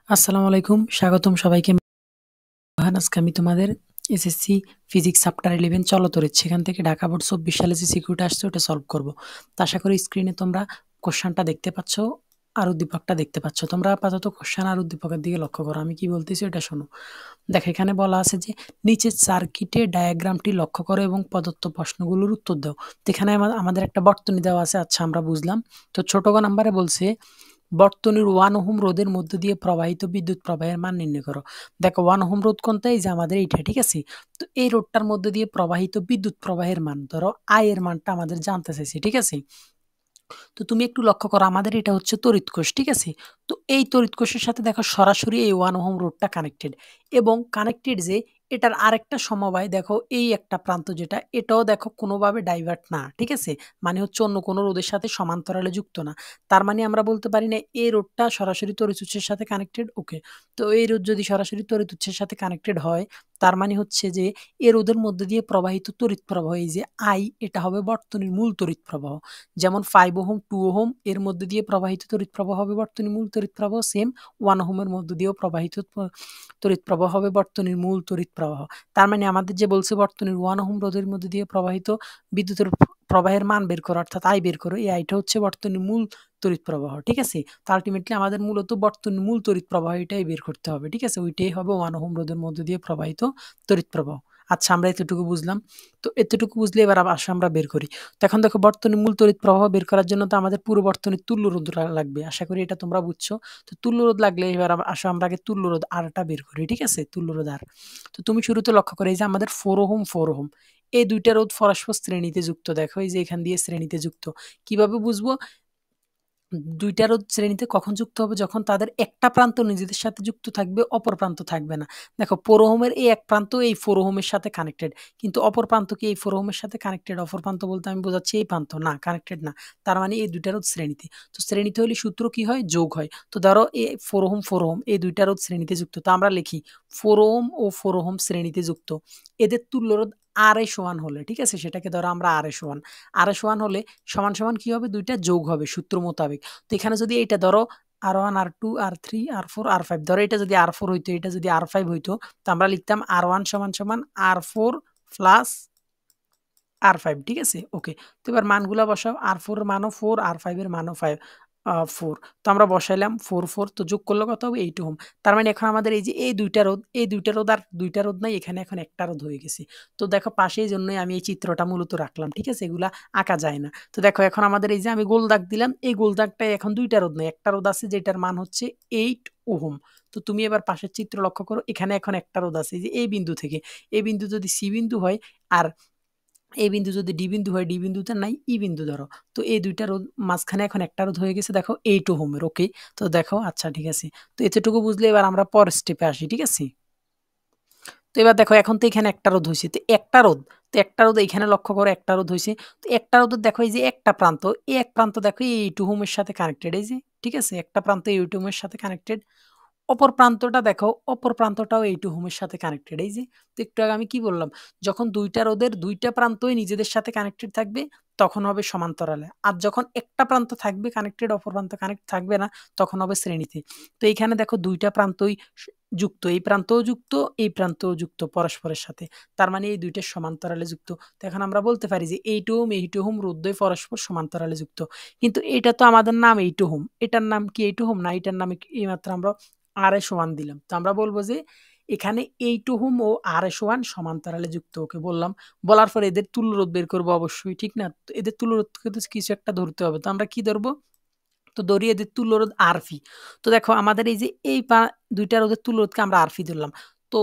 আসসালামু আলাইকুম, স্বাগতম সবাইকে। আজকে আমি তোমাদের এসএসসি ফিজিক্স চ্যাপ্টার 11 চলতরিৎ সেখান থেকে ঢাকা বোর্ড 24 সালে যে সিকিউরিটি আসছে ওটা সলভ করব। তো আশা করি স্ক্রিনে তোমরা কোশ্চেনটা দেখতে পাচ্ছ আর উদ্দীপকটা দেখতে পাচ্ছ। তোমরা আপাতত কোশ্চেন আর উদ্দীপকের দিকে লক্ষ্য করো, আমি কি বলতেছি ওটা শোনো। দেখো এখানে বলা আছে যে নিচের সার্কিটে ডায়াগ্রামটি লক্ষ্য করো এবং প্রদত্ত প্রশ্নগুলোর উত্তর দাও। তো এখানে আমাদের একটা বর্তনী দেওয়া আছে, আচ্ছা আমরা বুঝলাম। তো ছোট গ নাম্বারে বলছে বর্তনীর 1 ওহম রোধের মধ্য দিয়ে প্রবাহিত বিদ্যুৎ প্রবাহের মান নির্ণয় করো। দেখো 1 ওহম রোধ কোনটা, এই যে আমাদের এইটা, ঠিক আছে। তো এই রোধটার মধ্য দিয়ে প্রবাহিত বিদ্যুৎ প্রবাহের মান, ধরো আই এর মানটা আমাদের জানতে চাইছি, ঠিক আছে। তো তুমি একটু লক্ষ্য করো, আমাদের এটা হচ্ছে তড়িৎ কোষ, ঠিক আছে। তো এই তড়িৎ কোষের সাথে দেখো সরাসরি এই 1 ওহম রোধটা কানেক্টেড, এবং কানেক্টেড যে এটার আরেকটা সমবায় দেখো এই একটা প্রান্ত যেটা, এটাও দেখো কোনোভাবে ডাইভার্ট না, ঠিক আছে। মানে হচ্ছে অন্য কোনো রোধের সাথে সমান্তরালে যুক্ত না। তার মানে আমরা বলতে পারি না এই রোধটা সরাসরি তড়িৎ উৎসের সাথে কানেক্টেড, ওকে। তো এই রোধ যদি সরাসরি তড়িৎ উৎসের সাথে কানেক্টেড হয়, তার মানে হচ্ছে যে এই রোধের মধ্যে দিয়ে প্রবাহিত তড়িৎ প্রবাহ, এই যে আই, এটা হবে বর্তনীর মূল তড়িৎ প্রবাহ। যেমন 5 ওহম 2 ওহম এর মধ্যে দিয়ে প্রবাহিত তড়িৎ প্রবাহ হবে বর্তনীর মূল তড়িৎ প্রবাহ, সেম 1 ওহমের মধ্যে দিয়েও প্রবাহিত তড়িৎ প্রবাহ হবে বর্তনীর মূল তড়িৎ প্রবাহ। তার মানে আমাদের যে বলছে বর্তনীর 1 ওহম রোধের মধ্যে দিয়ে প্রবাহিত বিদ্যুতের প্রবাহের মান বের করো, অর্থাৎ আই বের করো, এই আইটা হচ্ছে বর্তনীর মূল তড়িৎ প্রবাহ, ঠিক আছে। তো আলটিমেটলি আমাদের মূলত বর্তনীর মূল তড়িৎ প্রবাহ এটাই বের করতে হবে, ঠিক আছে। ওইটাই হবে 1 ওহম রোধের মধ্যে দিয়ে প্রবাহিত তড়িৎ প্রবাহ। আচ্ছা আমরা এতটুকু বুঝলাম। তো এতটুকু বুঝলে এবার আসো আমরা বের করি। তো এখন দেখো বর্তনীর মূল তড়িৎ প্রবাহ বের করার জন্য তো আমাদের পুরো বর্তনীর তুল্য রোধ লাগবে, আশা করি এটা তোমরা বুঝছো। তো তুল্য রোধ লাগলে এবার আসো আমরা আগে তুল্য রোধ আরটা বের করি, ঠিক আছে, তুল্য রোধ আর। তো তুমি শুরুতে লক্ষ্য করে এই যে আমাদের 4 ওহম 4 ওহম এই দুইটা রোধ পরস্পর শ্রেণীতে যুক্ত, দেখো এই যে এখান দিয়ে শ্রেণীতে যুক্ত। কিভাবে বুঝবো? দুইটা রোধ শ্রেণীতে কখন যুক্ত হবে? যখন তাদের একটা প্রান্ত নিজেদের সাথে যুক্ত থাকবে, অপর প্রান্ত থাকবে না। দেখো 4 ওহমের এই এক প্রান্ত এই 4 ওহমের সাথে কানেক্টেড, কিন্তু অপর প্রান্ত কি এই 4 ওহমের সাথে কানেক্টেড? অপর প্রান্ত বলতে আমি বোঝাচ্ছি এই প্রান্ত না, কানেক্টেড না। তার মানে এই দুইটা রোধ শ্রেণীতে। তো শ্রেণীতে হলে সূত্র কি হয়? যোগ হয়। তো ধরো এই 4 ওহম 4 ওহম এই দুইটা রোধ শ্রেণীতে যুক্ত, তো আমরা লিখি 4 ওহম ও 4 ওহম শ্রেণীতে যুক্ত। এদের তুল্য রোধ আর এ সমান হলে, ঠিক আছে, সেটাকে ধরো আমরা আর এ সমান, আর এ সমান হলে সমান সমান কি হবে? দুইটা যোগ হবে সূত্র মোতাবেক। তো এখানে যদি এইটা ধরো R1 R2 R3 R4 R5, ধরো এটা যদি R4 হইতো, এটা যদি R5 হইতো, তো আমরা লিখতাম R1 সমান সমান R4 প্লাস R5, ঠিক আছে, ওকে। তো এবার মানগুলা বসাও, R4 এর মানও 4, R5 এর মানও 4। তো আমরা বসাইলাম 4 4, তো যোগ করলে কত হবে? 8 ওহম। তার মানে এখন আমাদের এই যে এই দুইটা রোধ, এই দুইটা রোধ আর দুইটা রোধ নাই, এখানে এখন একটা রোধ হয়ে গেছে। তো দেখো পাশে, এই জন্যই আমি এই চিত্রটা মূলত রাখলাম, ঠিক আছে, এগুলা আঁকা যায় না। তো দেখো এখন আমাদের এই যে আমি গোল দাগ দিলাম, এই গোল দাগটায় এখন দুইটা রোধ নাই, একটা রোধ আছে যেটার মান হচ্ছে 8 ওহম। তো তুমি এবার পাশের চিত্র লক্ষ্য করো, এখানে এখন একটা রোধ আছে, এই যে এই বিন্দু থেকে, এই বিন্দু যদি সি বিন্দু হয়, আর এই বিন্দু যদি ডি বিন্দু হয়, ডি বিন্দুতে নাই ই বিন্দু ধরো, তো এই দুইটা রোধ মাঝখানে এখন একটা রোধ হয়ে গেছে, দেখো 8 ওহমের, ওকে। তো দেখো, আচ্ছা ঠিক আছে। তো এতটুকু বুঝলে এবার আমরা পরের স্টেপে আসি, ঠিক আছে। তো এবার দেখো এখন তো এখানে একটা রোধ হয়েছে, তো একটা রোধ, তো একটা রোধ এখানে লক্ষ্য করো, একটা রোধ হয়েছে। তো একটা রোধের দেখো এই যে একটা প্রান্ত, এই এক প্রান্ত দেখো এই 8 ওহমের সাথে কানেক্টেড, এই যে, ঠিক আছে, একটা প্রান্ত এই 8 ওহমের সাথে কানেক্টেড। অপর প্রান্তটা দেখো, অপর প্রান্তটাও 8 ওহমের সাথে কানেক্টেড, এই যে। তো একটু আগে আমি কি বললাম? যখন দুইটা রোধের দুইটা প্রান্তই নিজেদের সাথে কানেক্টেড থাকবে, তখন হবে সমান্তরালে। আর যখন একটা প্রান্ত থাকবে কানেক্টেড, অপর প্রান্ত কানেক্ট থাকবে না, তখন হবে শ্রেণীতে। তো এইখানে দেখো দুইটা প্রান্তই যুক্ত, এই প্রান্তও যুক্ত, এই প্রান্তও যুক্ত পরস্পরের সাথে। তার মানে এই দুইটা সমান্তরালে যুক্ত। তো এখন আমরা বলতে পারি যে 8 ওহম 8 ওহম রোধদ্বয় পরস্পর সমান্তরালে যুক্ত। কিন্তু এটা তো আমাদের নাম 8 ওহম, এটার নাম কি 8 ওহম না, এটার নামে এইমাত্র আমরা আর এ সমান দিলাম। তো আমরা বলবো যে এখানে 8 ওহম ও আর এ সমান সমান্তরালে যুক্ত, ওকে বললাম। বলার পর এদের তুল্য রোধ বের করবো অবশ্যই, ঠিক না? তো এদের তুল্য রোধ কিছু একটা ধরতে হবে, তো আমরা কি ধরবো? তো ধরি এদের তুল্য রোধ আরফি। তো দেখো আমাদের এই যে এই দুইটা রোধের তুল্য রোধকে আমরা আরফি ধরলাম। তো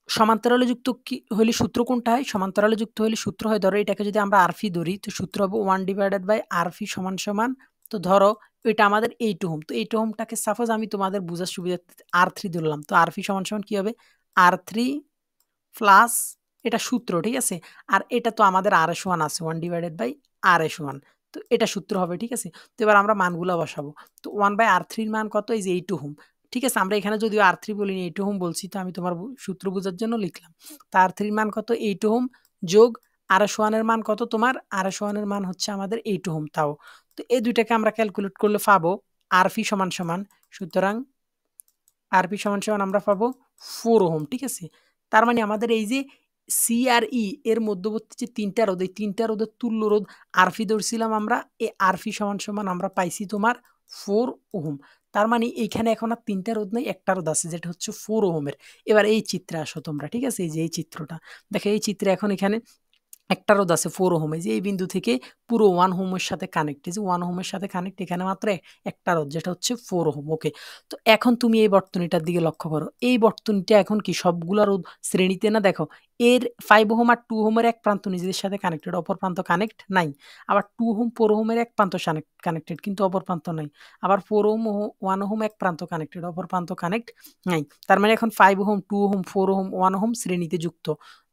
সমান্তরালে যুক্ত কি হইলে সূত্র কোনটা হয়? সমান্তরালে যুক্ত হইলে সূত্র হয়, ধরো এটাকে যদি আমরা আরফি ধরি, তো সূত্র হবে 1/আরফি সমান সমান, তো ধরো এটা আমাদের 8 ওহম, তো 8 ওহমটাকে সাপোজ আমি তোমাদের বোঝার সুবিধার্থে R3 ধরলাম। তো আরফি সমান সমান কি হবে? R3 প্লাস, এটা সূত্র, ঠিক আছে। আর এটা তো আমাদের R S1 আছে, 1/R S1, তো এটা সূত্র হবে, ঠিক আছে। তো এবার আমরা মানগুলা বসাবো। তো 1/R3 এর মান কত? এই যে 8 ওহম, ঠিক আছে। আমরা এখানে যদিও R3 বলিনি, 8 ওহম বলছি, তো আমি তোমার সূত্র বোঝার জন্য লিখলাম। তো R3 এর মান কত? 8 ওহম যোগ RS1 এর মান কত তোমার? RS1 এর মান হচ্ছে আমাদের 8 ওহম তাও। তো এই দুইটাকে আমরা ক্যালকুলেট করলে পাবো আরফি সমান সমান, সুতরাং আরপি সমান সমান আমরা পাবো 4 ওহম, ঠিক আছে? তার মানে আমাদের এই যে সি আর ই এর মধ্যবর্তী যে ৩ টা রোধ, এই ৩ টা রোধের তুল্য রোধ আরপি ধরছিলাম আমরা। এই আরপি সমান সমান আমরা পাইছি তোমার 4 ওহম। তার মানে এইখানে এখন আর ৩ টা রোধ নাই, একটা রোধ আছে যেটা হচ্ছে 4 ওহমের। এবার এই চিত্রে আসো তোমরা, ঠিক আছে? এই যে এই চিত্রটা। দেখো এই চিত্রে এখন এখানে একটা রোধ আছে 4 ওহম, এই যে এই বিন্দু থেকে পুরো 1 ওহমের সাথে কানেক্ট, এই যে 1 ওহমের সাথে কানেক্ট, এখানে মাত্র একটা রোধ যেটা হচ্ছে 4 ওহম। ওকে, তো এখন তুমি এই বর্তনীটার দিকে লক্ষ্য করো। এই বর্তনীটা এখন কি সবগুলা রোধ শ্রেণীতে না? দেখো এর 5 ওহম আর 2 ওহমের এক প্রান্ত নিজেদের সাথে কানেক্টেড, অপর প্রান্ত কানেক্ট নাই। আবার 2 ওহম 4 ওহমের এক প্রান্ত কানেক্টেড কিন্তু অপর প্রান্ত নাই। আবার 4 ওহম 1 ওহম এক প্রান্ত কানেক্টেড, অপর প্রান্ত কানেক্ট নাই। তার মানে এখন 5 ওহম 2 ওহম 4 ওহম 1 ওহম শ্রেণীতে যুক্ত।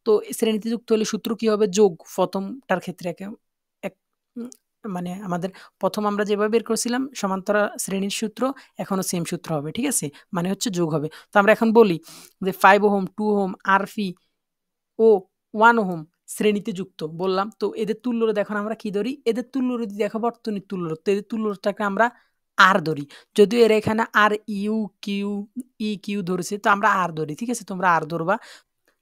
তো শ্রেণীতে যুক্ত হলে সূত্র কি হবে? যোগ। প্রথমটার ক্ষেত্রে এক মানে আমাদের প্রথম আমরা যেভাবে বের করেছিলাম সমান্তরাল শ্রেণীর সূত্র, এখনো সেম সূত্র হবে, ঠিক আছে? মানে হচ্ছে যোগ হবে। তো আমরা এখন বলি যে 5 ওহম 2 ওহম আরপি ও 1 ওহম শ্রেণীতে যুক্ত বললাম। তো এদের তুল্যরোধ এখন আমরা কি ধরি? এদের তুল্যরোধ দেখো বর্তনীর তুল্যরোধ। তো এদের তুল্যরোধটাকে আমরা আর ধরি। যদিও এরা এখানে R U Q E Q ধরেছে, তো আমরা আর ধরি, ঠিক আছে? তোমরা আর ধরবা।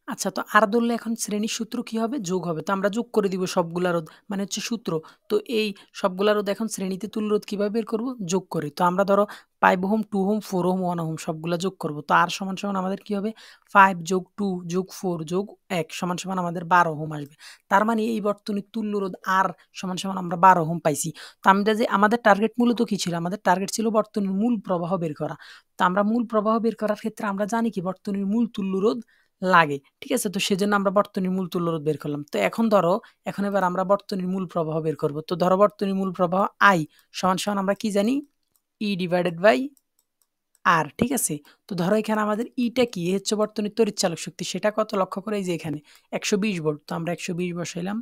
আচ্ছা, তো আর ধরলে এখন শ্রেণীর সূত্র কি হবে? যোগ হবে। তো আমরা যোগ করে দিব সবগুলা রোধ, মানে হচ্ছে সূত্র। তো এই সবগুলা রোধ এখন শ্রেণীতে তুল্য রোধ কিভাবে বের করব? যোগ করে। তো আমরা ধরো 5 ওহম 2 ওহম 4 ওহম 1 ওহম সবগুলা যোগ করব। তো আর সমান সমান আমাদের কি হবে? 5 যোগ 2 যোগ 4 যোগ 1 সমান সমান আমাদের 12 ওহম আসবে। তার মানে এই বর্তনীর তুল্য রোধ আর সমান সমান আমরা 12 ওহম পাইছি। তো আমরা যে আমাদের টার্গেট মূলত কি ছিল? আমাদের টার্গেট ছিল বর্তনীর মূল প্রবাহ বের করা। তো আমরা মূল প্রবাহ বের করার ক্ষেত্রে আমরা জানি কি বর্তনীর মূল তুল্য রোধ লাগে, ঠিক আছে? তো সেজন্য আমরা বর্তনীর মূল তুল্য রোধ বের করলাম। তো এখন ধরো এখন এবার আমরা বর্তনীর মূল প্রবাহ বের করব। তো ধরো বর্তনীর মূল প্রবাহ আই সমান সমান আমরা কি জানি? ই ডিভাইডেড বাই আর, ঠিক আছে? তো ধরো এখানে আমাদের ইটা কি? হচ্ছে বর্তনীর তড়িৎচালক শক্তি। সেটা কত লক্ষ্য করে? এই যে এখানে 120 ভোল্ট। তো আমরা 120 বসাইলাম।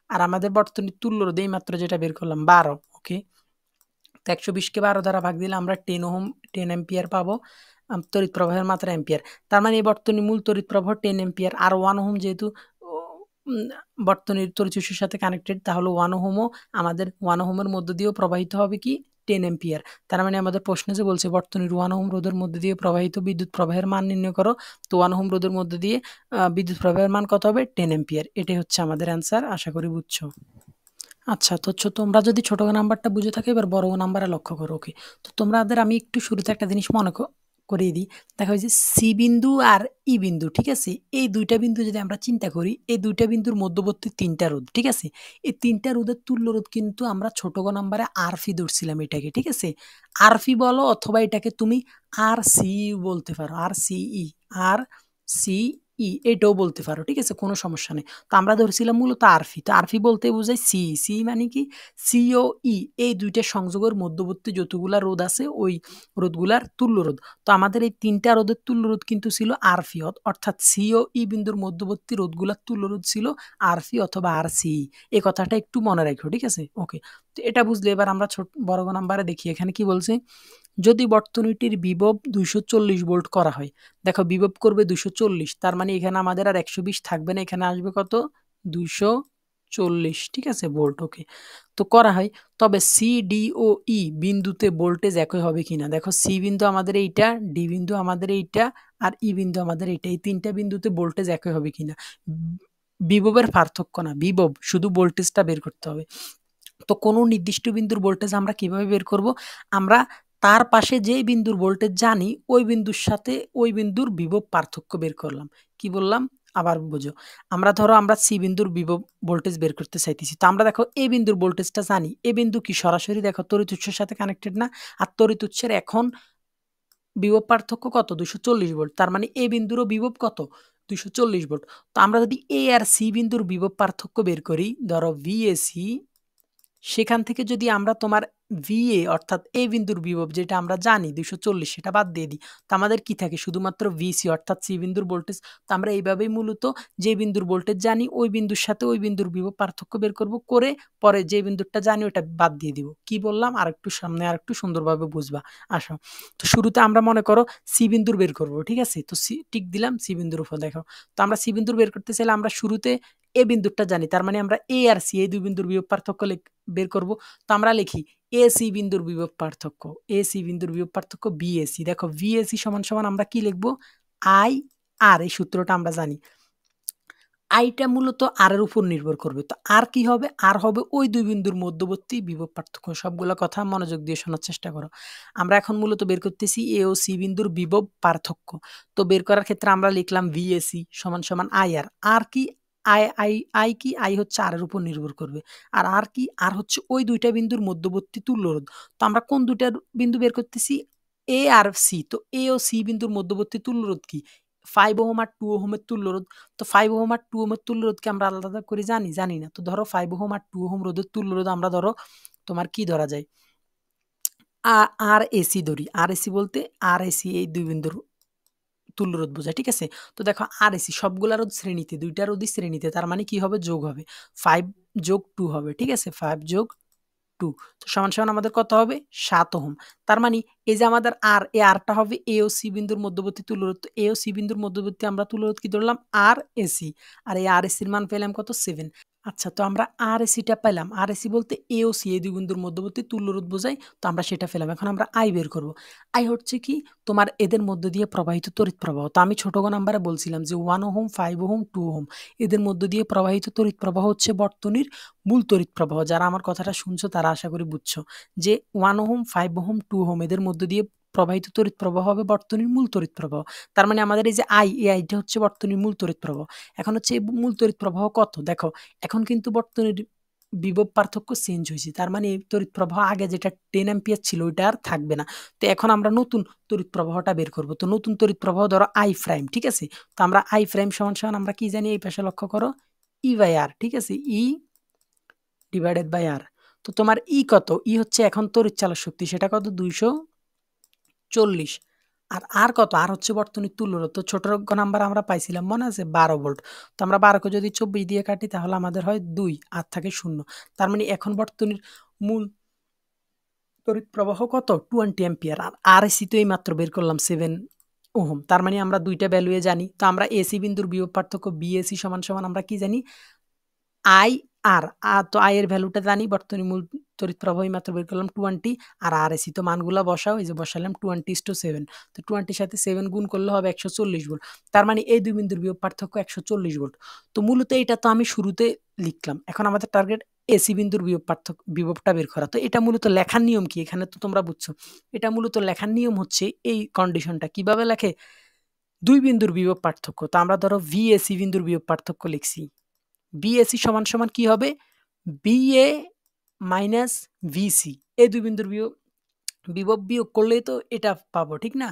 আর আমাদের বর্তনীর তুল্য রোধ এই মাত্র যেটা বের করলাম 12। ওকে, তো 120 কে 12 দ্বারা ভাগ দিলে আমরা 10 ওহম 10 এম্পিয়ার পাবো। তড়িৎ প্রবাহের মাত্রা এম্পিয়ার। তার মানে এই বর্তনীর মূল তড়িৎ প্রবাহ 10 এম্পিয়ার। আর 1 ওহম যেহেতু বর্তনীর তড়িৎ উৎসের সাথে কানেক্টেড, তাহলে 1 ওহমও আমাদের 1 ওহমের মধ্য দিয়েও প্রবাহিত হবে কি? 10 এম্পিয়ার। তার মানে আমাদের প্রশ্নে যে বলছে বর্তনীর 1 ওহম রোধের মধ্যে দিয়ে প্রবাহিত বিদ্যুৎ প্রবাহের মান নির্ণয় করো। তো 1 ওহম রোধের মধ্যে দিয়ে বিদ্যুৎ প্রবাহের মান কত হবে? 10 এম্পিয়ার। এটাই হচ্ছে আমাদের অ্যান্সার। আশা করি বুঝছো। আচ্ছা, তো তোমরা যদি ছোট নাম্বারটা বুঝে থাকো, এবার বড় নাম্বারে লক্ষ্য করো। ওকে, তো তোমাদের আমি একটু শুরুতে একটা জিনিস মনে করিয়ে দিই। দেখা হয় যে সি বিন্দু আর ই বিন্দু, ঠিক আছে? এই দুইটা বিন্দু যদি আমরা চিন্তা করি, এই দুইটা বিন্দুর মধ্যবর্তী 3টা রোধ, ঠিক আছে? এই 3টা রোধের তুল্য রোধ কিন্তু আমরা ছোট নাম্বারে আরফি ধরছিলাম এটাকে, ঠিক আছে? আরফি বলো অথবা এটাকে তুমি আর সি বলতে পারো, আর সিই, আর সি ই এটাও বলতে পারো, ঠিক আছে? কোনো সমস্যা নেই। তো আমরা ধরছিলাম মূলত আরফি। তো আরফি বলতে বোঝায় সি। সি মানে কি? সি ও ই এই দুইটা সংযোগের মধ্যবর্তী যতগুলা রোধ আছে ওই রোধগুলার তুল্য রোধ। তো আমাদের এই 3টা রোধের তুল্য রোধ কিন্তু ছিল আরফি, অর্থাৎ সি ও ই বিন্দুর মধ্যবর্তী রোধগুলার তুল্য রোধ ছিল আরফি অথবা আর সি। এই কথাটা একটু মনে রাখো, ঠিক আছে? ওকে, তো এটা বুঝলে এবার আমরা বড় নাম্বারে দেখি এখানে কি বলছে। যদি বর্তনীটির বিভব 240 ভোল্ট করা হয়, দেখো বিভব করবে 240, তার মানে এখানে আমাদের আর 120 থাকবে না, এখানে আসবে কত? 240, ঠিক আছে, ভোল্ট। ওকে, তো করা হয়, তবে সি ডি ও ই বিন্দুতে ভোল্টেজ একই হবে কিনা। দেখো সি বিন্দু আমাদের এইটা, ডি বিন্দু আমাদের এইটা, আর ই বিন্দু আমাদের এইটা, এই 3টা বিন্দুতে ভোল্টেজ একই হবে কিনা। বিভবের পার্থক্য না, বিভব, শুধু ভোল্টেজটা বের করতে হবে। তো কোনো নির্দিষ্ট বিন্দুর ভোল্টেজ আমরা কিভাবে বের করব? আমরা তার পাশে যে বিন্দুর ভোল্টেজ জানি ওই বিন্দুর সাথে ওই বিন্দুর বিভব পার্থক্য বের করলাম। কি বললাম? আবার বুঝো। আমরা ধরো আমরা সি বিন্দুর বিভব ভোল্টেজ বের করতে চাইতেছি। তো আমরা দেখো এ বিন্দুর ভোল্টেজটা জানি। এ বিন্দু কি সরাসরি দেখো তড়িৎ উৎসের সাথে কানেক্টেড না? আর তড়িৎ উৎসের এখন বিভব পার্থক্য কত? 240 ভোল্ট। তার মানে এ বিন্দুরও বিভব কত? 240 ভোল্ট। তো আমরা যদি এ আর সি বিন্দুর বিভব পার্থক্য বের করি, ধরো ভিএসি, সেখান থেকে যদি আমরা তোমার VA অর্থাৎ এ বিন্দুর বিভব যেটা আমরা জানি 240, সেটা বাদ দিয়ে দিই, তো আমাদের কি থাকে? শুধুমাত্র VC অর্থাৎ সি বিন্দুর ভোল্টেজ। তো আমরা এইভাবেই মূলত যে বিন্দুর ভোল্টেজ জানি ওই বিন্দুর সাথে ওই বিন্দুর বিভব পার্থক্য বের করব, করে পরে যে বিন্দুরটা জানি ওটা বাদ দিয়ে দিব। কি বললাম? আর একটু সামনে আর একটু সুন্দরভাবে বুঝবা। আসো, তো শুরুতে আমরা মনে করো সি বিন্দুর বের করব, ঠিক আছে? তো সি টিক দিলাম, সি বিন্দুর উপর দেখো। তো আমরা সি বিন্দুর বের করতে চাইলে আমরা শুরুতে এ বিন্দুরটা জানি, তার মানে আমরা এ আর সি এই দুই বিন্দুর বিভব পার্থক্য বের করব। তো আমরা লিখি এসি বিন্দুর বিভব পার্থক্য, এসি বিন্দুর বিভব পার্থক্য বিএসি। দেখো বিএসি সমান সমান আমরা কি লিখবো, আই আর, এই সূত্রটা আমরা জানি। আইটা মূলত আর এর উপর নির্ভর করবে। তো আর কি হবে, আর হবে ওই দুই বিন্দুর মধ্যবর্তী বিভব পার্থক্য। সবগুলো কথা মনোযোগ দিয়ে শোনার চেষ্টা করো। আমরা এখন মূলত বের করতেছি এ ও সি বিন্দুর বিভব পার্থক্য। তো বের করার ক্ষেত্রে আমরা লিখলাম ভিএসি সমান সমান আই আর। আর কি, আই আই আই কি, আই হচ্ছে আর এর উপর নির্ভর করবে। আর কি, আর হচ্ছে ওই দুইটা বিন্দুর মধ্যবর্তী তুল্যরোধ। তো আমরা কোন দুইটা বিন্দু বের করতেছি, এ আর সি। তো এ ও সি বিন্দুর মধ্যবর্তী তুল্যরোধ কি, 5 ওহম আর 2 ওহমের তুল্যরোধ। তো 5 ওহম আর 2 ওহমের তুল্যরোধকে আমরা আলাদা করে জানি না। তো ধরো 5 ওহম আর 2 ওহম রোধের তুল্যরোধ আমরা ধরো তোমার কি ধরা যায়, আর এসি ধরি। আর এসি বলতে আর এসি এই দুই বিন্দুর তুল্যরোধ বোঝায়, ঠিক আছে। তো দেখো আর এসি সবগুলা রোধ শ্রেণীতে, দুইটা রোধই শ্রেণীতে, তার মানে কি হবে, যোগ হবে, 5 যোগ 2 হবে, ঠিক আছে, 5 যোগ 2। তো সমান সমান আমাদের কত হবে, 7 ওহম। তার মানে এই যে আমাদের আর, এই আরটা হবে এ ও সি বিন্দুর মধ্যবর্তী তুল্যরোধ। তো এ ও সি বিন্দুর মধ্যবর্তী আমরা তুল্যরোধ কি ধরলাম, আর এসি। আর এই আর এসির মান পেলাম কত, 7। আচ্ছা, তো আমরা আর এসিটা পেলাম। আর এসি বলতে এ ও সি এই দুই বিন্দুর মধ্যবর্তী তুল্যরোধ বোঝায়। তো আমরা সেটা পেলাম। এখন আমরা আই বের করব। আই হচ্ছে কি, তোমার এদের মধ্য দিয়ে প্রবাহিত তড়িৎ প্রবাহ। তো আমি ছোট নাম্বারে বলছিলাম যে 1 ওহম, 5 ওহম, 2 ওহম এদের মধ্য দিয়ে প্রবাহিত তড়িৎ প্রবাহ হচ্ছে বর্তনীর মূল তড়িৎ প্রবাহ। যারা আমার কথাটা শুনছো তারা আশা করি বুঝছো যে 1 ওহম, 5 ওহম, 2 ওহম এদের মধ্য দিয়ে প্রবাহিত তড়িৎ প্রবাহ হবে বর্তনীর মূল তড়িৎ প্রবাহ। তার মানে আমাদের এই যে আই, এই আইটা হচ্ছে বর্তনীর মূল তড়িৎ প্রবাহ। এখন হচ্ছে এই মূল তড়িৎ প্রবাহ কত, দেখো এখন কিন্তু বর্তনীর বিভব পার্থক্য চেঞ্জ হয়েছে। তার মানে এই তড়িৎ প্রবাহ আগে যেটা 10 অ্যাম্পিয়ার ছিল ওইটা আর থাকবে না। তো এখন আমরা নতুন তড়িৎ প্রবাহটা বের করব। তো নতুন তড়িৎ প্রবাহ ধরো আই প্রাইম, ঠিক আছে। তো আমরা আই প্রাইম সমান সমান আমরা কি জানি, এই পাশে লক্ষ্য করো, ই বাই আর, ঠিক আছে, ই ডিভাইডেড বাই আর। তো তোমার ই কত, ই হচ্ছে এখন তড়িৎ চালক শক্তি, সেটা কত, 240। আর কত, আর হচ্ছে বর্তনীর তুল্যরোধ। তো ছোট নাম্বার আমরা পাইছিলাম মনে আছে, 12 ভোল্ট। তো আমরা 12কে যদি 24 দিয়ে কাটি তাহলে আমাদের হয় 2, আর থাকে 0। তার মানে এখন বর্তনীর মূল তড়িৎ প্রবাহ কত, 20 অ্যাম্পিয়ার। আর এসি তো এই মাত্র বের করলাম 7 ওহম। তার মানে আমরা দুইটা ভ্যালুয়ে জানি। তো আমরা এসি বিন্দুর বিভব পার্থক্য বিএসি সমান সমান আমরা কি জানি, আই আর। তো আই এর ভ্যালুটা জানি, বর্তনী মূল তড়িৎ প্রবাহ মাত্র বের করলাম 20। আর আর এসি তো মানগুলা বসাও, এই যে বসালাম 20:7। তো 20 সাথে 7 গুণ করলে হবে 140 ভোল্ট। তার মানে এই দুই বিন্দুর বিভব পার্থক্য 140 ভোল্ট। তো মূলত এটা তো আমি শুরুতে লিখলাম। এখন আমাদের টার্গেট এসি বিন্দুর বিভব পার্থক্য, বিভবটা বের করা। তো এটা মূলত লেখার নিয়ম কি, এখানে তো তোমরা বুঝছো। এটা মূলত লেখার নিয়ম হচ্ছে এই কন্ডিশনটা কিভাবে লেখে, দুই বিন্দুর বিভব পার্থক্য। তো আমরা ধরো ভিএসি বিন্দুর বিভব পার্থক্য লিখছি। বিএসি সমান সমান কি হবে, বিএ মাইনাস ভিসি। এই দুই বিন্দুর বিভব বিয়োগ করলেই তো এটা পাবো, ঠিক না।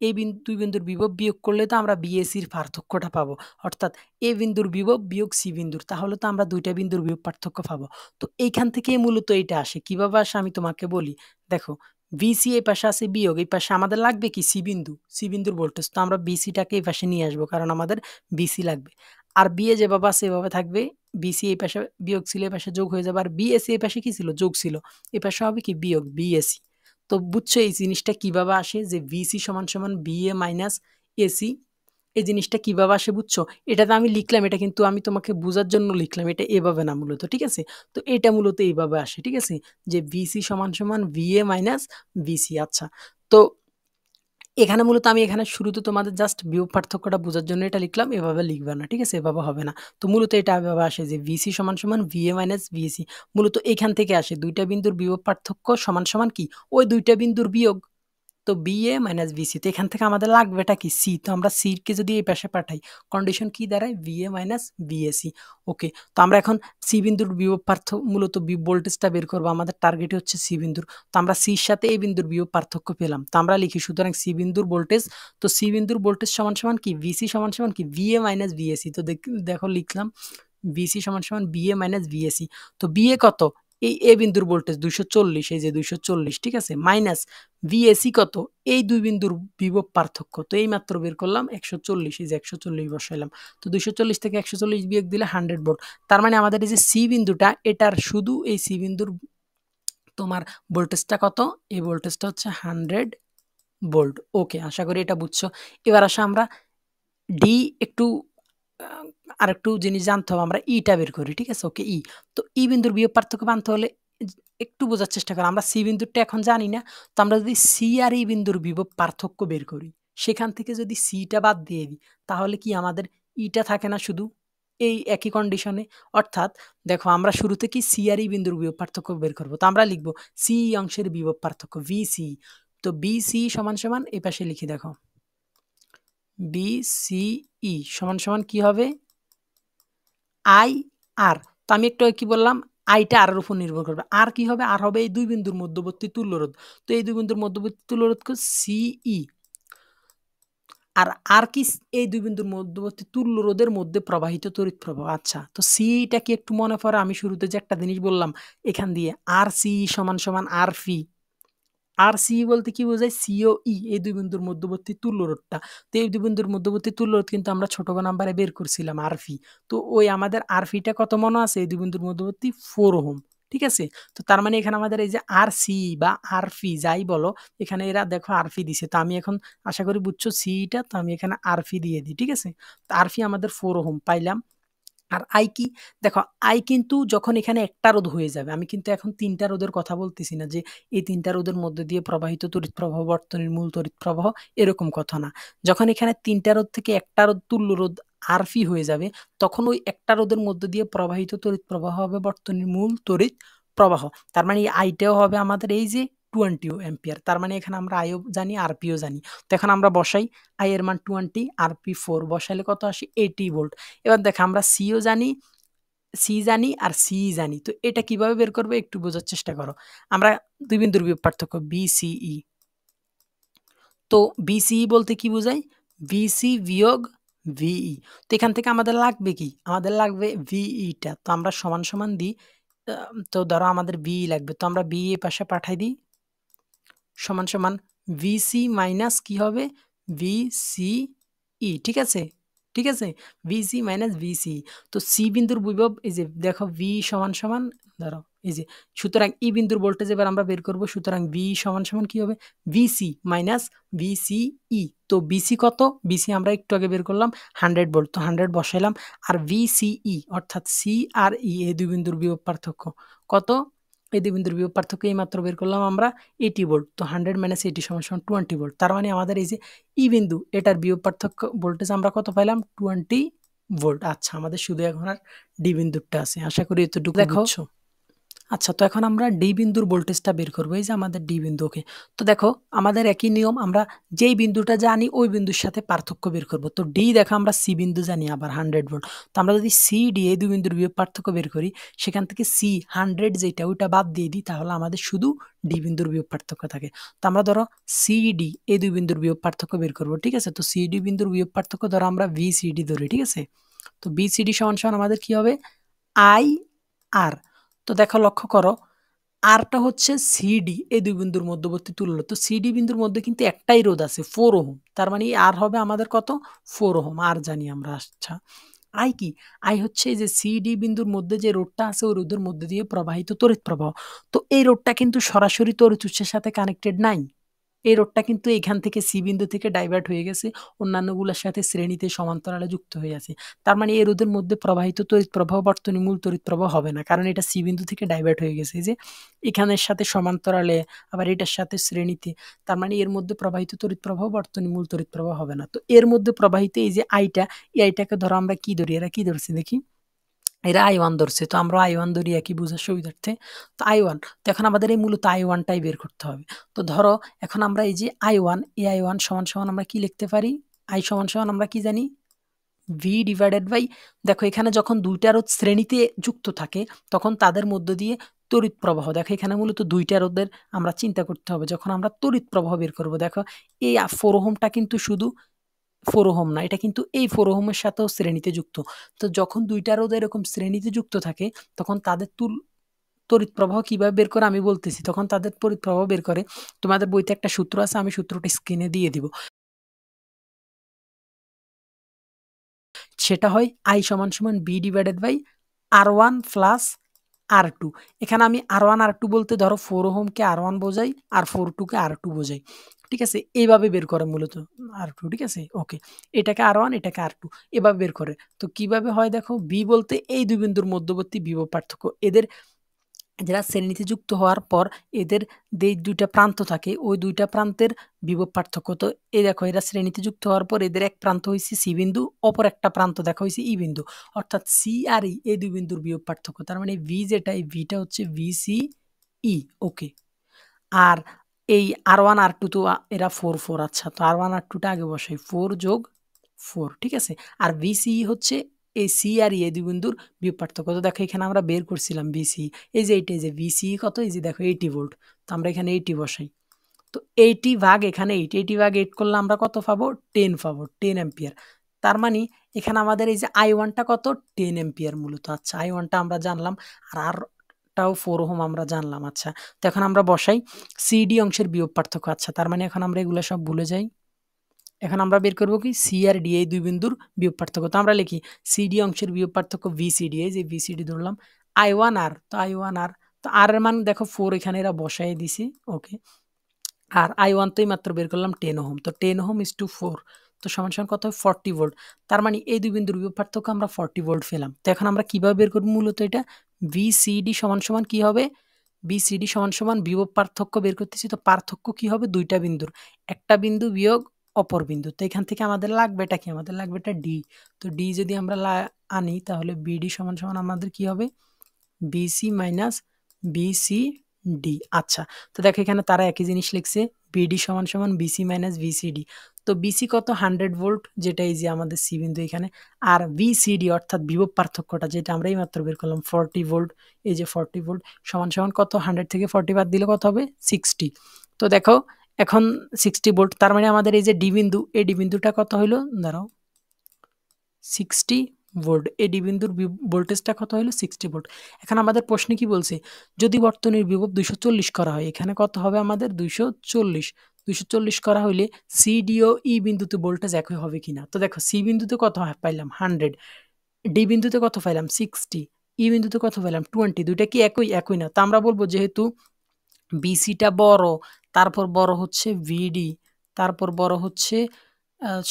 এই দুই বিন্দুর বিভব বিয়োগ করলে তো আমরা বিএসির পার্থক্যটা পাবো। অর্থাৎ এ বিন্দুর বিভব বিয়োগ সি বিন্দুর, তাহলে তো আমরা দুইটা বিন্দুর বিভব পার্থক্য পাবো। তো এইখান থেকে মূলত এটা আসে। কিভাবে আসে আমি তোমাকে বলি। দেখো বিসি এই পাশে আছে বিয়োগ, এই পাশে আমাদের লাগবে কি, সি বিন্দু, সি বিন্দুর ভোল্টেজ। তো আমরা বিসিটাকে এই পাশে নিয়ে আসবো, কারণ আমাদের বিসি লাগবে। আর বিএ যেভাবে আছে এভাবে থাকবে, বিসি এই পাশে বিয়োগ ছিল, এই পাশে যোগ হয়ে যাবে। আর বিএসি এই পাশে কি ছিল, যোগ ছিল, এই পাশে হবে কি, বিয়োগ, বিএসি। তো বুঝছো এই জিনিসটা কিভাবে আসে, যে ভিসি সমান সমান বিএ মাইনাস এসি, এই জিনিসটা কিভাবে আসে বুঝছো। এটা তো আমি লিখলাম, এটা কিন্তু আমি তোমাকে বোঝার জন্য লিখলাম, এটা এভাবে না মূলত, ঠিক আছে। তো এটা মূলত এইভাবে আসে, ঠিক আছে, যে ভিসি সমান সমান ভিএ মাইনাস ভিসি। আচ্ছা, তো এখানে মূলত আমি এখানে শুরুতে তোমাদের জাস্ট বিভব পার্থক্যটা বোঝার জন্য এটা লিখলাম, এভাবে লিখবে না, ঠিক আছে, এভাবে হবে না। তো মূলত এটা এভাবে আসে যে ভিসি সমান সমান ভিএ মাইনাস ভিএসি। মূলত এখান থেকে আসে দুইটা বিন্দুর বিভব পার্থক্য সমান সমান কি, ওই দুইটা বিন্দুর বিয়োগ। তো বিএ মাইনাস বিসি। তো এখান থেকে আমাদের লাগবেটা কি, সি। তো আমরা সি কে যদি এই পাশে পাঠাই, কন্ডিশন কি দাঁড়ায়, ভিএ মাইনাস বিএসি। ওকে, তো আমরা এখন সি বিন্দুর বিভব পার্থক্য, মূলত ভোল্টেজটা বের করবো। আমাদের টার্গেট হচ্ছে সি বিন্দুর। তো আমরা সির সাথে এই বিন্দুর বিভব পার্থক্য পেলাম। তো আমরা লিখি সুতরাং সি বিন্দুর ভোল্টেজ। তো সি বিন্দুর ভোল্টেজ সমান সমান কি, ভিসি সমান সমান কি, ভিএ মাইনাস ভিএসি। তো দেখো লিখলাম ভিসি সমান সমান বিএ মাইনাস ভিএসি। তো বিএ কত, এই এ বিন্দুর ভোল্টেজ 240, এই যে 240, ঠিক আছে, মাইনাস ভিএসি কত, এই দুই বিন্দুর বিভব পার্থক্য। তো এই মাত্র বের করলাম 140, এই যে 140 বসাইলাম। তো 240 থেকে 140 বিয়োগ দিলে 100 ভোল্ট। তার মানে আমাদের এই যে সি বিন্দুটা, এটার শুধু এই সি বিন্দুর তোমার ভোল্টেজটা কত, এই ভোল্টেজটা হচ্ছে 100 ভোল্ট। ওকে, আশা করি এটা বুঝছো। এবার আসা আমরা ডি একটু আরেকটু জিনিস জানতে হবে, আমরা ইটা বের করি, ঠিক আছে। ওকে, ই। তো ই বিন্দুর বিভব পার্থক্য জানতে হলে একটু বোঝার চেষ্টা করো। আমরা সি বিন্দুটা এখন জানি না। তো আমরা যদি সি আর এই বিন্দুর বিভব পার্থক্য বের করি, সেখান থেকে যদি সিটা বাদ দিয়ে দিই, তাহলে কি আমাদের ইটা থাকে না শুধু? এই একই কন্ডিশনে। অর্থাৎ দেখো আমরা শুরুতে কি সি আর এই বিন্দুর বিভব পার্থক্য বের করব। তো আমরা লিখব সি অংশের বিভব পার্থক্য VC। তো BC সমান সমান এই পাশে লিখি দেখো। BCE সমান সমান কি হবে? IR। তো আমি একটু কি বললাম? আইটা আর এর উপর নির্ভর করবে। আর কি হবে? আর হবে এই দুই বিন্দুর মধ্যবর্তী তুল্যরোধ। তো এই দুই বিন্দুর মধ্যবর্তী তুল্যরোধকে CE। আর কি? এই দুই বিন্দুর মধ্যবর্তী তুল্যরোধের মধ্যে প্রবাহিত তড়িৎ প্রবাহ। আচ্ছা, তো সিইটা কি একটু মনে পড়ে? আমি শুরুতে যে একটা জিনিস বললাম এখান দিয়ে RCE সমান সমান RFI। RCE বলতে কি বোঝায়? COE এই দুই বিন্দুর মধ্যবর্তী তুল্যরোধটা। তো এই দুই বিন্দুর মধ্যবর্তী তুল্যরোধ কিন্তু আমরা ছোট নাম্বারে বের করছিলাম RFI। তো ওই আমাদের RFIটা কত মনে আছে? এই দুই বিন্দুর মধ্যবর্তী 4 ওহম। ঠিক আছে? তো তার মানে এখানে আমাদের এই যে RCE বা RFI যাই বলো, এখানে এরা দেখো RFI দিছে। তো আমি এখন আশা করি বুঝছো সিইটা। তো আমি এখানে RFI দিয়ে দিই। ঠিক আছে? তো RFI আমাদের 4 ওহম পাইলাম। আর আই কি? দেখো আই কিন্তু যখন এখানে একটা রোধ হয়ে যাবে, আমি কিন্তু এখন ৩টা রোধের কথা বলতেছি না যে এই ৩টা রোধের মধ্যে দিয়ে প্রবাহিত তড়িৎ প্রবাহ বর্তনীর মূল তড়িৎ প্রবাহ, এরকম কথা না। যখন এখানে ৩টা রোধ থেকে একটা রোধ তুল্য রোধ RFI হয়ে যাবে, তখন ওই একটা রোধের মধ্যে দিয়ে প্রবাহিত তড়িৎ প্রবাহ হবে বর্তনীর মূল তড়িৎ প্রবাহ। তার মানে এই আইটাও হবে আমাদের এই যে 20 অ্যাম্পিয়ার। তার মানে এখানে আমরা আইও জানি, আরপিও জানি। তো এখন আমরা বসাই। আই এর মান 20, আরপি 4, বসাইলে কত আসে? 80 ভোল্ট। এবার দেখো আমরা সিও জানি, সি জানি আর সি জানি। তো এটা কিভাবে বের করবে একটু বোঝার চেষ্টা করো। আমরা দুই বিন্দুর বিভব পার্থক্য BCE। তো BCE বলতে কি বোঝায়? VC বিয়োগ VE। তো এখান থেকে আমাদের লাগবে কি? আমাদের লাগবে VEটা। তো আমরা সমান সমান দিই। তো ধরো আমাদের VE লাগবে। তো আমরা VE এর পাশে পাঠাই দিই। সমান সমান VC মাইনাস কি হবে? VCE। ঠিক আছে? ঠিক আছে? VC minus VCE। তো সি বিন্দুর বিভব এই যে দেখো V সমান সমান ধরো এই যে, সুতরাং ই বিন্দুর ভোল্টেজ এবার আমরা বের করব। সুতরাং V সমান সমান কি হবে? VC minus VCE। তো BC কত? BC আমরা একটু আগে বের করলাম 100 ভোল্ট। তো 100 বসাইলাম। আর VCE অর্থাৎ সি আর ই এই দুই বিন্দুর বিভব পার্থক্য কত? এই দুই বিন্দুর বিভব পার্থক্য এইমাত্র বের করলাম আমরা 80 ভোল্ট। তো 100 মাইনাস 80 সমান সমান 20 ভোল্ট। তার মানে আমাদের এই যে ই বিন্দু এটার বিভব পার্থক্য ভোল্টেজ আমরা কত পাইলাম? 20 ভোল্ট। আচ্ছা, আমাদের শুধু এখন আর ডি বিন্দুটা আছে। আশা করি এতটুকু বুঝছো। আচ্ছা, তো এখন আমরা ডি বিন্দুর ভোল্টেজটা বের করবো। এই যে আমাদের ডি বিন্দু। ওকে, তো দেখো আমাদের একই নিয়ম, আমরা যেই বিন্দুটা জানি ওই বিন্দুর সাথে পার্থক্য বের করব। তো ডি দেখো আমরা সি বিন্দু জানি আবার 100 ভোল্ট। তো আমরা যদি সি ডি এই দুই বিন্দুর বিভব পার্থক্য বের করি, সেখান থেকে সি 100 যেটা ওইটা বাদ দিয়ে দিই, তাহলে আমাদের শুধু ডি বিন্দুর বিভব পার্থক্য থাকে। তো আমরা ধরো সি ডি এই দুই বিন্দুর বিভব পার্থক্য বের করবো। ঠিক আছে? তো সি ডি বিন্দুর বিভব পার্থক্য ধরো আমরা VCD ধরি। ঠিক আছে? তো BCD সমান সমান আমাদের কি হবে? আই আর। তো দেখো লক্ষ্য করো, আরটা হচ্ছে সিডি এই দুই বিন্দুর মধ্যবর্তী তুল্য। তো সিডি বিন্দুর মধ্যে কিন্তু একটাই রোধ আছে 4 ওহম। তার মানে আর হবে আমাদের কত? 4 ওহম। আর জানি আমরা। আচ্ছা, আই কি? আই হচ্ছে যে সিডি বিন্দুর মধ্যে যে রোধটা আছে ওই রোধের মধ্যে দিয়ে প্রবাহিত তড়িৎ প্রবাহ। তো এই রোধটা কিন্তু সরাসরি তড়িৎ উৎসের সাথে কানেক্টেড নাই। এই রোধটা কিন্তু এখান থেকে সি বিন্দু থেকে ডাইভার্ট হয়ে গেছে, অন্যান্যগুলোর সাথে শ্রেণীতে সমান্তরালে যুক্ত হয়ে আছে। তার মানে এই রোধের মধ্যে প্রবাহিত তড়িৎ প্রবাহ বর্তনী মূল তড়িৎ প্রবাহ হবে না, কারণ এটা সি বিন্দু থেকে ডাইভার্ট হয়ে গেছে। যে এখানের সাথে সমান্তরালে আবার এটার সাথে শ্রেণীতে, তার মানে এর মধ্যে প্রবাহিত তড়িৎ প্রবাহ বর্তনী মূল তড়িৎ প্রবাহ হবে না। তো এর মধ্যে প্রবাহিত এই যে আইটা, এই আইটাকে ধরো আমরা কি ধরি? এরা কি ধরছে দেখি? এরা I1 ধরছে। তো আমরা I1 ধরি একই বোঝার সুবিধার্থে। তো I1, তো এখন আমাদের এই মূলত I1টাই বের করতে হবে। তো ধরো এখন আমরা এই যে I1, এই I1 সমান সমান আমরা কি লিখতে পারি? I সমান সমান আমরা কি জানি? V ডিভাইডেড বাই, দেখো এখানে যখন দুইটা রোধ শ্রেণীতে যুক্ত থাকে তখন তাদের মধ্য দিয়ে তড়িৎ প্রবাহ, দেখো এখানে মূলত দুইটা রোধের আমরা চিন্তা করতে হবে যখন আমরা তড়িৎ প্রবাহ বের করব। দেখো এই 4 ওহমটা কিন্তু শুধু 4 ওহম না, এটা কিন্তু এই 4 ওহমের সাথেও শ্রেণীতে যুক্ত। তো যখন দুইটা রোধ এরকম শ্রেণীতে যুক্ত থাকে তখন তাদের তড়িৎ প্রবাহ কিভাবে বের করে আমি বলতেছি। তখন তাদের তড়িৎ প্রবাহ বের করে, তোমাদের বইতে একটা সূত্র আছে, আমি সূত্রটা স্ক্রিনে দিয়ে দিব। সেটা হয় I সমান সমান B divided by R1 plus R2। এখানে আমি R1 R2 বলতে ধরো 4 ওহমকে R1 বোঝাই আর 4 কে R2 বোঝাই। ঠিক আছে? এইভাবে বের করে মূলত R2। ঠিক আছে? ওকে, এটাকে R1 এটাকে R2 এভাবে বের করে। তো কিভাবে হয় দেখো, B বলতে এই দুই বিন্দুর মধ্যবর্তী বিভব পার্থক্য, এদের যারা শ্রেণীতে যুক্ত হওয়ার পর এদের যেই ২ টা প্রান্ত থাকে ওই ২ টা প্রান্তের বিভব পার্থক্য। তো এই দেখো এরা শ্রেণীতে যুক্ত হওয়ার পর এদের এক প্রান্ত হইছে সি বিন্দু, অপর একটা প্রান্ত দেখা হইছে ই বিন্দু। অর্থাৎ সি আর ই এই ২ বিন্দুর বিভব পার্থক্য। তার মানে ভি যেটা এই ভিটা হচ্ছে VCE ওকে। আর এই R1 R2 তো এরা 4, 4 আচ্ছা। তো R1 R2 টা আগে বসাই 4 যোগ 4 ঠিক আছে? আর VCE হচ্ছে এই সি আর ই এই ২ বিন্দুর বিভব পার্থক্য। তো দেখো এখানে আমরা বের করছিলাম VCE। এই যে এইটা এই যে VCE কত? এই যে দেখো 80 ভোল্ট। তো আমরা এখানে 80 বসাই। তো 80 ভাগ এখানে 8, 80 ভাগ 8 করলে আমরা কত পাবো? 10 পাবো, 10 অ্যাম্পিয়ার। তার মানে এখানে আমাদের এই যে I1 টা কত? 10 অ্যাম্পিয়ার মূলত। আচ্ছা I1 টা আমরা জানলাম আর টাও 4 ওহম আমরা জানলাম। আচ্ছা তো এখন আমরা বসাই CD অংশের বিভব পার্থক্য। আচ্ছা তার মানে এখন আমরা এগুলো সব ভুলে যাই। এখন আমরা বের করব কি সি আর ডি এই ২ বিন্দুর বিভব পার্থক্য। তো আমরা লিখি CD অংশের বিভব পার্থক্য VCD এই যে VCD ধরলাম। I1 R তো I1 R তো R এর মান দেখো 4 এখানে এরা বসায় দিছি ওকে। আর I1 তো এইমাত্র বের করলাম 10 ওহম। তো 10 ওহম ইস টু 4 তো সমান সমান কত হয় 40 ভোল্ট। তার মানে এই ২ বিন্দুর বিভব পার্থক্য আমরা 40 ভোল্ট পেলাম। তো এখন আমরা কিভাবে বের করব মূলত এটা VCD সমান সমান কি হবে? VCD সমান সমান বিভব পার্থক্য বের করতেছি। তো পার্থক্য কি হবে? ২ টা বিন্দুর। একটা বিন্দু বিয়োগ অপর বিন্দু। তো এখান থেকে আমাদের লাগবে এটা কি? আমাদের লাগবে এটা D। তো D যদি আমরা আনি তাহলে BD সমান সমান আমাদের কি হবে? BC মাইনাস BCD আচ্ছা। তো দেখো এখানে তারা একই জিনিস লিখছে BD সমান সমান BC মাইনাস BCD। তো BC কত 100 ভোল্ট যেটা এই যে আমাদের সি বিন্দু এখানে। আর VCD অর্থাৎ বিভব পার্থক্যটা যেটা আমরা এইমাত্র বের করলাম 40 ভোল্ট এই যে 40 ভোল্ট সমান সমান কত 100 থেকে 40 বাদ দিলে কত হবে 60। তো দেখো এখন 60 ভোল্ট তার মানে আমাদের এই যে ডি বিন্দু এই ডি বিন্দুটা কত হইলো দাঁড়াও 60 ভোল্ট এই ডি বিন্দুর ভোল্টেজটা কত হলো 60 ভোল্ট। এখন আমাদের প্রশ্নে কি বলছে যদি বর্তনীর বিভব 240 করা হয় এখানে কত হবে আমাদের 240 করা হইলে সিডি ও ই বিন্দুতে ভোল্টেজ একই হবে কিনা। তো দেখো সি বিন্দুতে কত পাইলাম 100, ডি বিন্দুতে কত পাইলাম 60, ই বিন্দুতে কত পাইলাম 20। দুইটা কি একই না। তো আমরা বলবো যেহেতু বিসিটা বড় তারপর বড় হচ্ছে ভিডি তারপর বড় হচ্ছে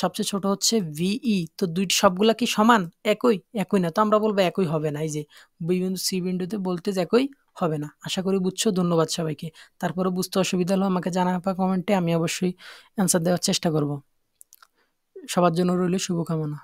সবচেয়ে ছোট হচ্ছে ভিই। তো সবগুলা কি সমান? একই না। তো আমরা বলবো একই হবে না। এই যে বি বিন্দু সি বিন্দুতে ভোল্টেজ একই হবে না। আশা করি বুঝছো। ধন্যবাদ সবাইকে। তারপরে বুঝতে অসুবিধা হলে আমাকে জানাবা কমেন্টে। আমি অবশ্যই অ্যান্সার দেওয়ার চেষ্টা করব। সবার জন্য রইল শুভকামনা।